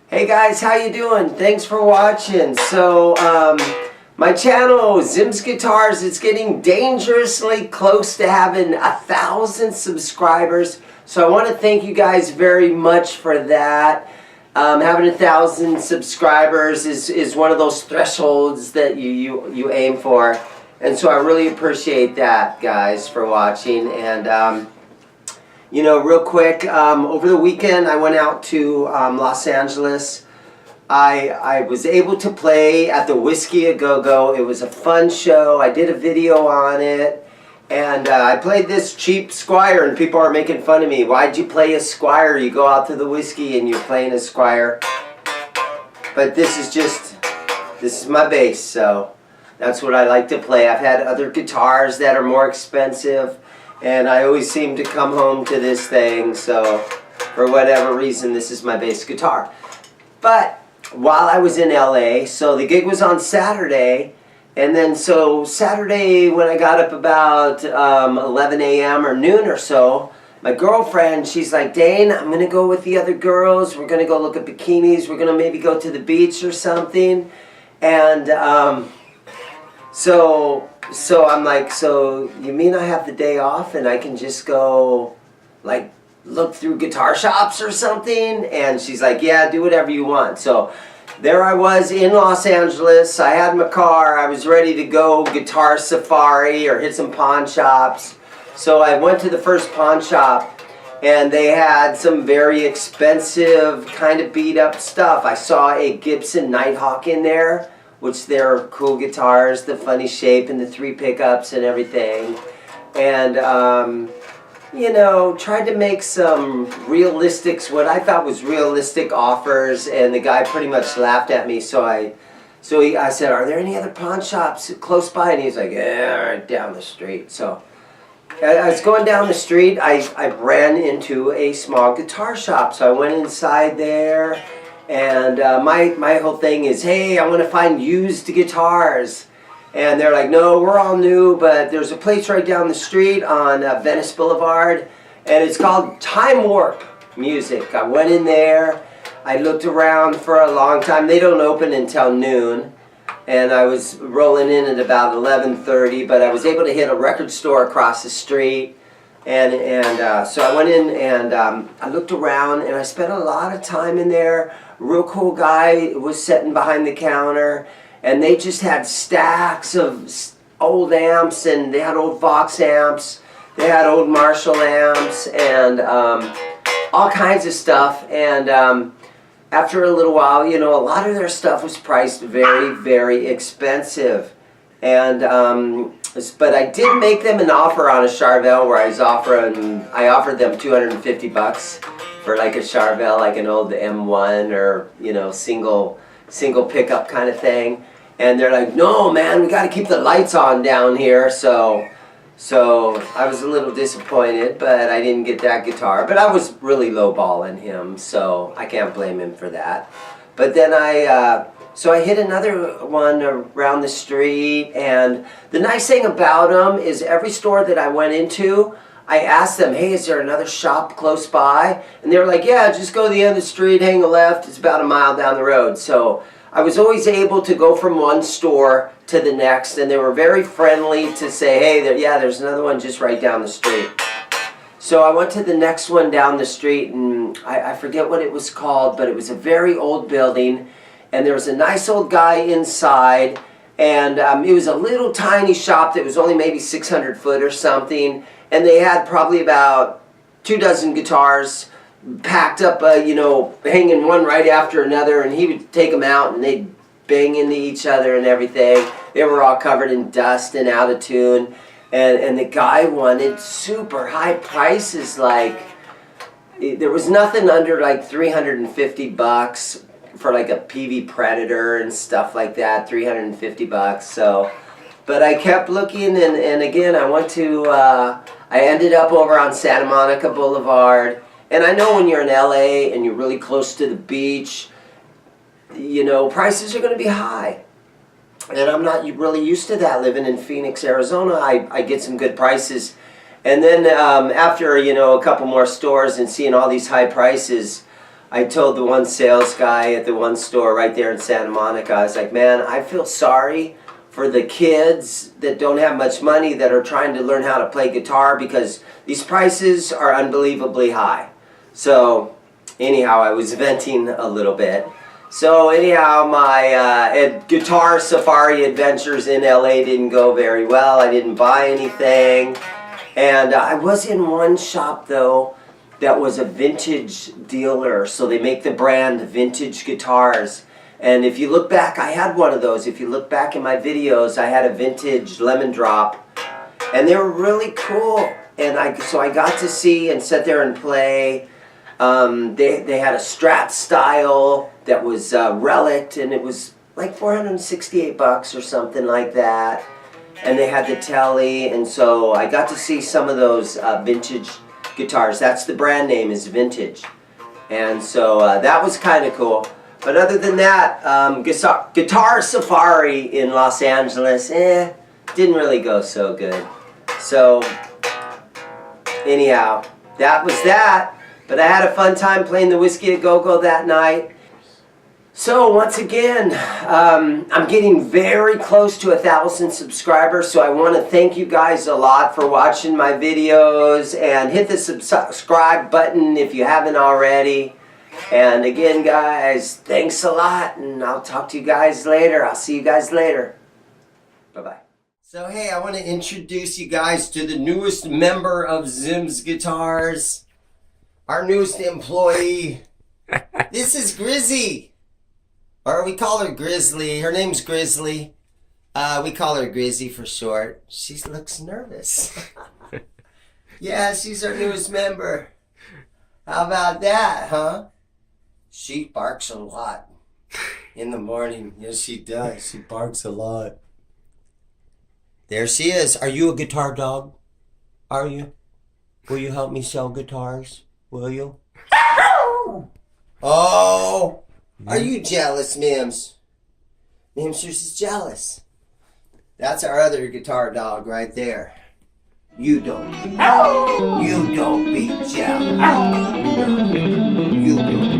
Hey guys, how you doing? Thanks for watching. So, my channel, ZIMM'S Guitars, it's getting dangerously close to having 1,000 subscribers. So I want to thank you guys very much for that. Having 1,000 subscribers is one of those thresholds that you aim for. And so I really appreciate that, guys, for watching. And you know, real quick, over the weekend I went out to Los Angeles. I was able to play at the Whiskey A Go-Go. It was a fun show. I did a video on it. And I played this cheap Squire, and people are making fun of me. Why'd you play a Squire? You go out to the Whiskey and you're playing a Squire. But this is my bass, so that's what I like to play. I've had other guitars that are more expensive, and I always seem to come home to this thing, so for whatever reason, this is my bass guitar. But while I was in LA, so the gig was on Saturday, and then so Saturday when I got up about 11 a.m. or noon or so, my girlfriend, she's like, Dane, I'm going to go with the other girls. We're going to go look at bikinis. We're going to maybe go to the beach or something. And so I'm like, so you mean I have the day off and I can just go like look through guitar shops or something? And she's like, yeah, do whatever you want. So there I was in Los Angeles. I had my car. I was ready to go guitar safari or hit some pawn shops. So I went to the first pawn shop, and they had some very expensive kind of beat up stuff. I saw a Gibson Nighthawk in there, which they're cool guitars, the funny shape and the 3 pickups and everything. And you know, tried to make some what I thought was realistic offers, and the guy pretty much laughed at me. So I said, are there any other pawn shops close by? And he's like, yeah, right down the street. So I was going down the street, I ran into a small guitar shop. So I went inside there, and my whole thing is, hey, I want to find used guitars. And they're like, no, we're all new, but there's a place right down the street on Venice Boulevard, and it's called Time Warp Music. I went in there, I looked around for a long time. They don't open until noon, and I was rolling in at about 11:30, but I was able to hit a record store across the street. And so I went in and I looked around, and I spent a lot of time in there. A real cool guy was sitting behind the counter. And they just had stacks of old amps, and they had old Vox amps, they had old Marshall amps, and all kinds of stuff. And after a little while, you know, a lot of their stuff was priced very, very expensive. And but I did make them an offer on a Charvel where I offered them $250 for like a Charvel, like an old M1 or, you know, single pickup kind of thing. And they're like, no man, we got to keep the lights on down here. So I was a little disappointed, but I didn't get that guitar. But I was really lowballing him, so I can't blame him for that. But then so I hit another one around the street, and the nice thing about them is every store that I went into, I asked them, hey, is there another shop close by? And they were like, yeah, just go to the end of the street, hang a left, it's about a mile down the road. So I was always able to go from one store to the next, and they were very friendly to say, hey, there's another one just right down the street. So I went to the next one down the street, and I forget what it was called, but it was a very old building, and there was a nice old guy inside, and it was a little tiny shop that was only maybe 600 foot or something, and they had probably about 24 guitars packed up, you know, hanging one right after another, and he would take them out and they'd bang into each other and everything. They were all covered in dust and out of tune, and the guy wanted super high prices. Like, there was nothing under like $350 for like a PV Predator and stuff like that, $350. So, but I kept looking, and again, I went to, I ended up over on Santa Monica Boulevard. And I know when you're in LA and you're really close to the beach, you know, prices are going to be high. And I'm not really used to that living in Phoenix, Arizona. I get some good prices. And then after, you know, a couple more stores and seeing all these high prices, I told the one sales guy at the one store right there in Santa Monica, I was like, man, I feel sorry for the kids that don't have much money that are trying to learn how to play guitar because these prices are unbelievably high. So anyhow, I was venting a little bit. So anyhow, my guitar safari adventures in LA didn't go very well. I didn't buy anything. And I was in one shop though that was a vintage dealer. So they make the brand Vintage Guitars. And if you look back, I had one of those. If you look back in my videos, I had a vintage Lemon Drop. And they were really cool. And so I got to see and sit there and play. They had a Strat style that was relic, and it was like $468 or something like that. And they had the telly, and so I got to see some of those vintage guitars. That's the brand name, is Vintage. And so that was kind of cool. But other than that, Guitar Safari in Los Angeles, didn't really go so good. So anyhow, that was that. But I had a fun time playing the Whiskey A Go-Go that night. So once again, I'm getting very close to 1,000 subscribers, so I want to thank you guys a lot for watching my videos, and hit the subscribe button if you haven't already. And again, guys, thanks a lot, and I'll talk to you guys later. I'll see you guys later. Bye-bye. So hey, I want to introduce you guys to the newest member of ZIMM'S Guitars. Our newest employee. This is Grizzy. Or we call her Grizzly. Her name's Grizzly. We call her Grizzy for short. She looks nervous. Yeah, she's our newest member. How about that, huh? She barks a lot in the morning. Yes, she does. She barks a lot. There she is. Are you a guitar dog? Are you? Will you help me sell guitars? Will you? Oh! Are you jealous, Mims? Mims is jealous. That's our other guitar dog right there. You don't be jealous. You don't.